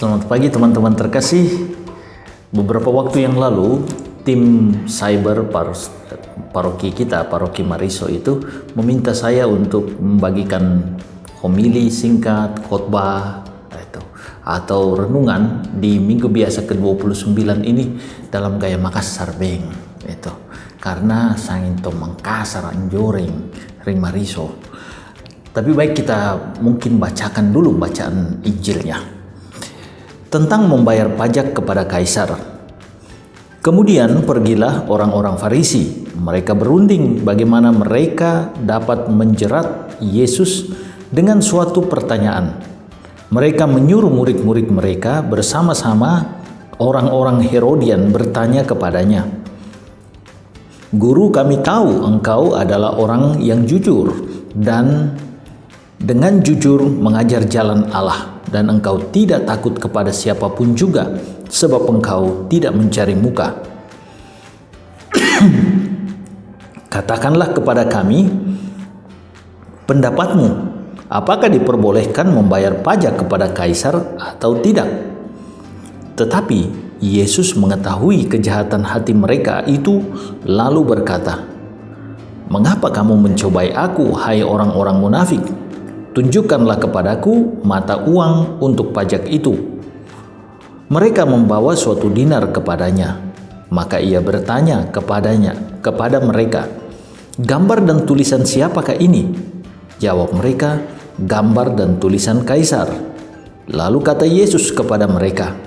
Selamat pagi teman-teman terkasih. Beberapa waktu yang lalu, tim cyber paroki kita, Paroki Mariso itu meminta saya untuk membagikan homili singkat, khotbah atau renungan di minggu biasa ke-29 ini dalam gaya Makassar Beng itu. Karena sangin to Mangkasar anjoring ring Mariso. Tapi baik kita mungkin bacakan dulu bacaan Injilnya tentang membayar pajak kepada kaisar. Kemudian pergilah orang-orang Farisi. Mereka berunding bagaimana mereka dapat menjerat Yesus dengan suatu pertanyaan. Mereka menyuruh murid-murid mereka bersama-sama orang-orang Herodian bertanya kepadanya, "Guru, kami tahu engkau adalah orang yang jujur dan dengan jujur mengajar jalan Allah, dan engkau tidak takut kepada siapapun juga, sebab engkau tidak mencari muka. Katakanlah kepada kami pendapatmu, apakah diperbolehkan membayar pajak kepada kaisar atau tidak?" Tetapi Yesus mengetahui kejahatan hati mereka itu, lalu berkata, "Mengapa kamu mencobai aku, hai orang-orang munafik? Tunjukkanlah kepadaku mata uang untuk pajak itu." Mereka membawa suatu dinar kepadanya. Maka ia bertanya kepada mereka, "Gambar dan tulisan siapakah ini?" Jawab mereka, "Gambar dan tulisan kaisar." Lalu kata Yesus kepada mereka,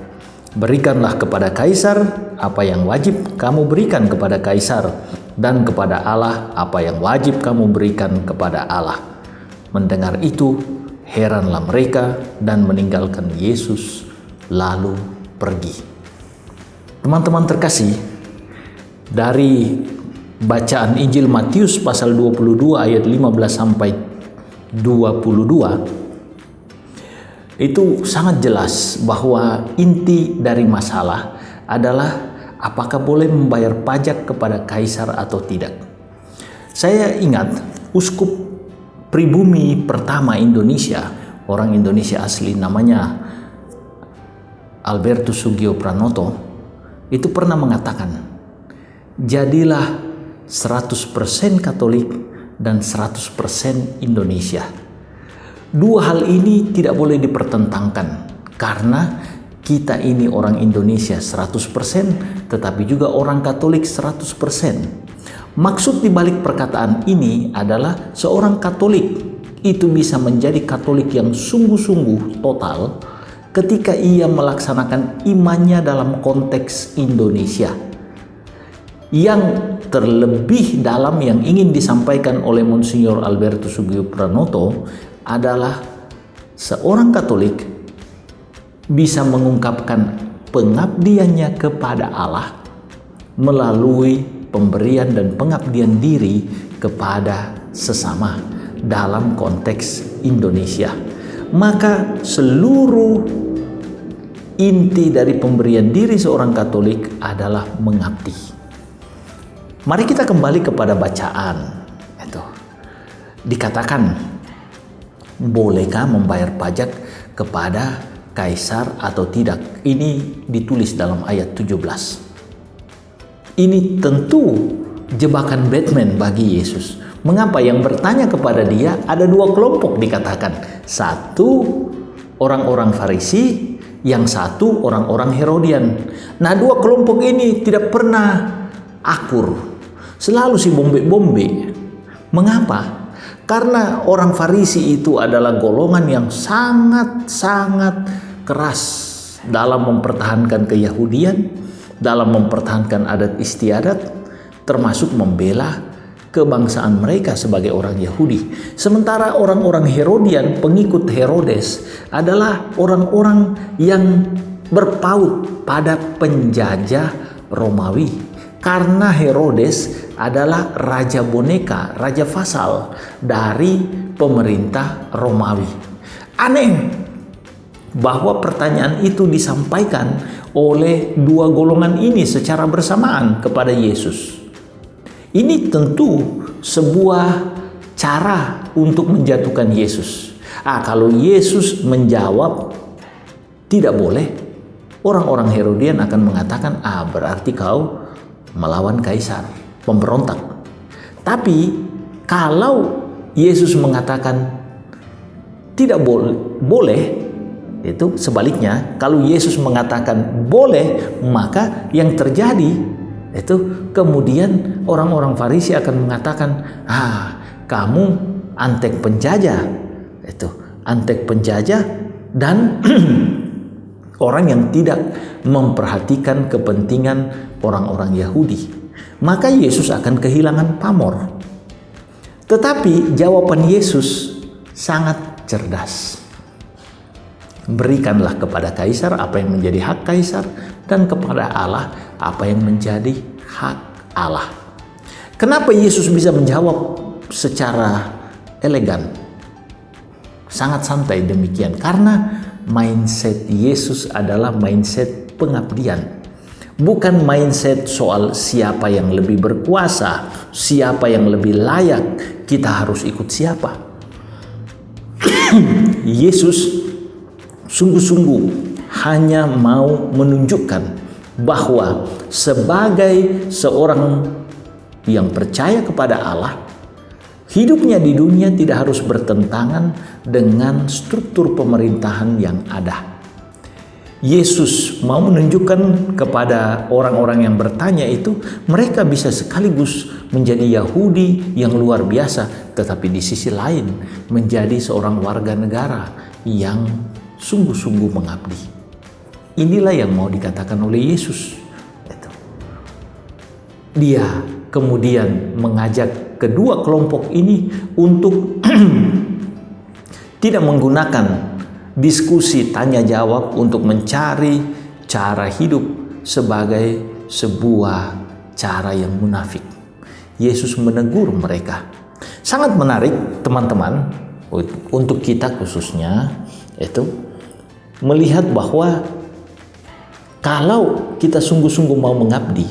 "Berikanlah kepada kaisar apa yang wajib kamu berikan kepada kaisar, dan kepada Allah apa yang wajib kamu berikan kepada Allah." Mendengar itu, heranlah mereka dan meninggalkan Yesus lalu pergi. Teman-teman terkasih, dari bacaan Injil Matius pasal 22 ayat 15 sampai 22 itu sangat jelas bahwa inti dari masalah adalah apakah boleh membayar pajak kepada kaisar atau tidak. Saya ingat uskup pribumi pertama Indonesia, orang Indonesia asli namanya Albertus Sugio Pranoto, itu pernah mengatakan, "Jadilah 100% Katolik dan 100% Indonesia." Dua hal ini tidak boleh dipertentangkan, karena kita ini orang Indonesia 100%, tetapi juga orang Katolik 100%. Maksud dibalik perkataan ini adalah seorang Katolik itu bisa menjadi Katolik yang sungguh-sungguh total ketika ia melaksanakan imannya dalam konteks Indonesia. Yang terlebih dalam yang ingin disampaikan oleh Monsignor Albertus Sugio Pranoto adalah seorang Katolik bisa mengungkapkan pengabdiannya kepada Allah melalui pemberian dan pengabdian diri kepada sesama dalam konteks Indonesia. Maka seluruh inti dari pemberian diri seorang Katolik adalah mengabdi. Mari kita kembali kepada bacaan. Itu dikatakan, bolehkah membayar pajak kepada kaisar atau tidak? Ini ditulis dalam ayat 17. Ini tentu jebakan Batman bagi Yesus. Mengapa yang bertanya kepada dia ada dua kelompok dikatakan. Satu orang-orang Farisi, yang satu orang-orang Herodian. Nah, dua kelompok ini tidak pernah akur. Selalu si bombe-bombe. Mengapa? Karena orang Farisi itu adalah golongan yang sangat-sangat keras dalam mempertahankan keyahudian, dalam mempertahankan adat istiadat, termasuk membela kebangsaan mereka sebagai orang Yahudi. Sementara orang-orang Herodian, pengikut Herodes, adalah orang-orang yang berpaut pada penjajah Romawi. Karena Herodes adalah raja boneka, raja vasal dari pemerintah Romawi. Aneh bahwa pertanyaan itu disampaikan oleh dua golongan ini secara bersamaan kepada Yesus. Ini tentu sebuah cara untuk menjatuhkan Yesus. Kalau Yesus menjawab tidak boleh, orang-orang Herodian akan mengatakan, berarti kau melawan kaisar, pemberontak. Tapi kalau Yesus mengatakan tidak boleh, itu sebaliknya. Kalau Yesus mengatakan boleh, maka yang terjadi itu kemudian orang-orang Farisi akan mengatakan, kamu antek penjajah, itu antek penjajah dan orang yang tidak memperhatikan kepentingan orang-orang Yahudi. Maka Yesus akan kehilangan pamor. Tetapi jawaban Yesus sangat cerdas. Berikanlah kepada kaisar apa yang menjadi hak kaisar, dan kepada Allah apa yang menjadi hak Allah. Kenapa Yesus bisa menjawab secara elegan, sangat santai demikian? Karena mindset Yesus adalah mindset pengabdian. Bukan mindset soal siapa yang lebih berkuasa, siapa yang lebih layak, kita harus ikut siapa. Yesus sungguh-sungguh hanya mau menunjukkan bahwa sebagai seorang yang percaya kepada Allah, hidupnya di dunia tidak harus bertentangan dengan struktur pemerintahan yang ada. Yesus mau menunjukkan kepada orang-orang yang bertanya itu, mereka bisa sekaligus menjadi Yahudi yang luar biasa, tetapi di sisi lain menjadi seorang warga negara yang sungguh-sungguh mengabdi. Inilah yang mau dikatakan oleh Yesus. Dia kemudian mengajak kedua kelompok ini untuk tidak menggunakan diskusi tanya jawab untuk mencari cara hidup sebagai sebuah cara yang munafik. Yesus menegur mereka. Sangat menarik teman-teman, untuk kita khususnya itu melihat bahwa kalau kita sungguh-sungguh mau mengabdi,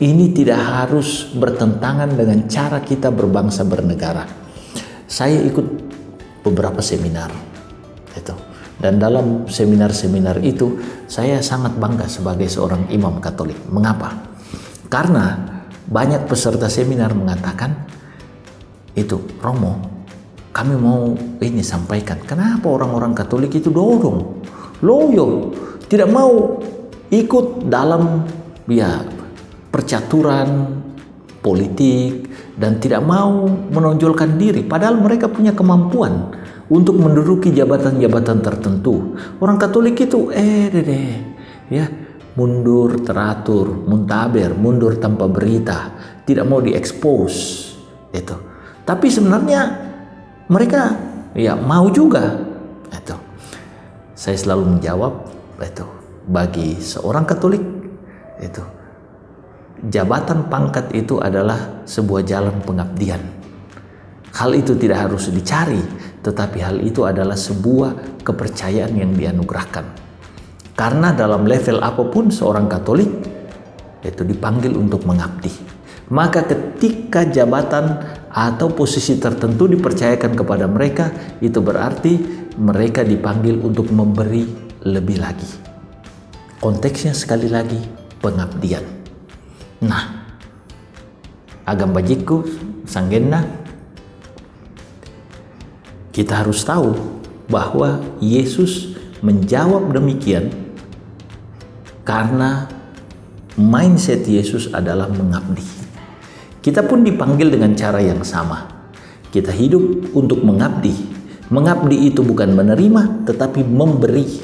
ini tidak harus bertentangan dengan cara kita berbangsa bernegara. Saya ikut beberapa seminar itu, dan dalam seminar-seminar itu saya sangat bangga sebagai seorang imam Katolik. Mengapa? Karena banyak peserta seminar mengatakan itu, Romo, kami mau ini sampaikan, kenapa orang-orang Katolik itu dorong, loyo, tidak mau ikut dalam percaturan politik dan tidak mau menonjolkan diri, padahal mereka punya kemampuan untuk menduduki jabatan-jabatan tertentu. Orang Katolik itu mundur teratur, muntaber, mundur tanpa berita, tidak mau diekspos itu. Tapi sebenarnya mereka mau juga itu. Saya selalu menjawab itu, bagi seorang Katolik itu, jabatan pangkat itu adalah sebuah jalan pengabdian. Hal itu tidak harus dicari, tetapi hal itu adalah sebuah kepercayaan yang dianugerahkan. Karena dalam level apapun seorang Katolik itu dipanggil untuk mengabdi. Maka ketika jabatan atau posisi tertentu dipercayakan kepada mereka, itu berarti mereka dipanggil untuk memberi lebih lagi. Konteksnya sekali lagi pengabdian. Nah, agam bajiku sanggenna, kita harus tahu bahwa Yesus menjawab demikian karena mindset Yesus adalah mengabdi. Kita pun dipanggil dengan cara yang sama. Kita hidup untuk mengabdi. Mengabdi itu bukan menerima, tetapi memberi.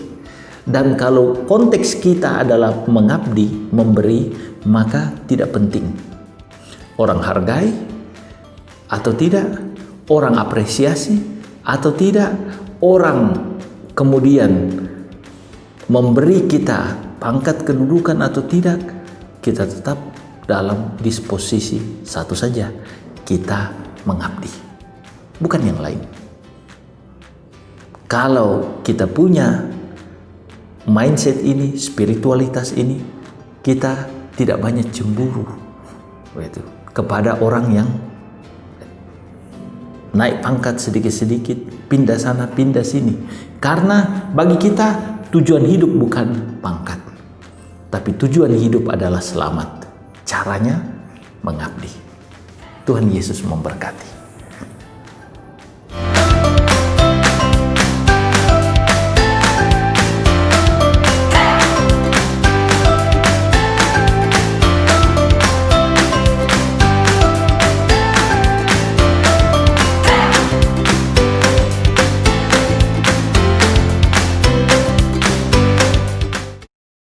Dan kalau konteks kita adalah mengabdi, memberi, maka tidak penting orang hargai atau tidak, orang apresiasi atau tidak, orang kemudian memberi kita pangkat kedudukan atau tidak, kita tetap dalam disposisi satu saja, kita mengabdi, bukan yang lain. Kalau kita punya mindset ini, spiritualitas ini, kita tidak banyak cemburu kepada orang yang naik pangkat sedikit-sedikit, pindah sana, pindah sini. Karena bagi kita tujuan hidup bukan pangkat, tapi tujuan hidup adalah selamat. Caranya mengabdi. Tuhan Yesus memberkati.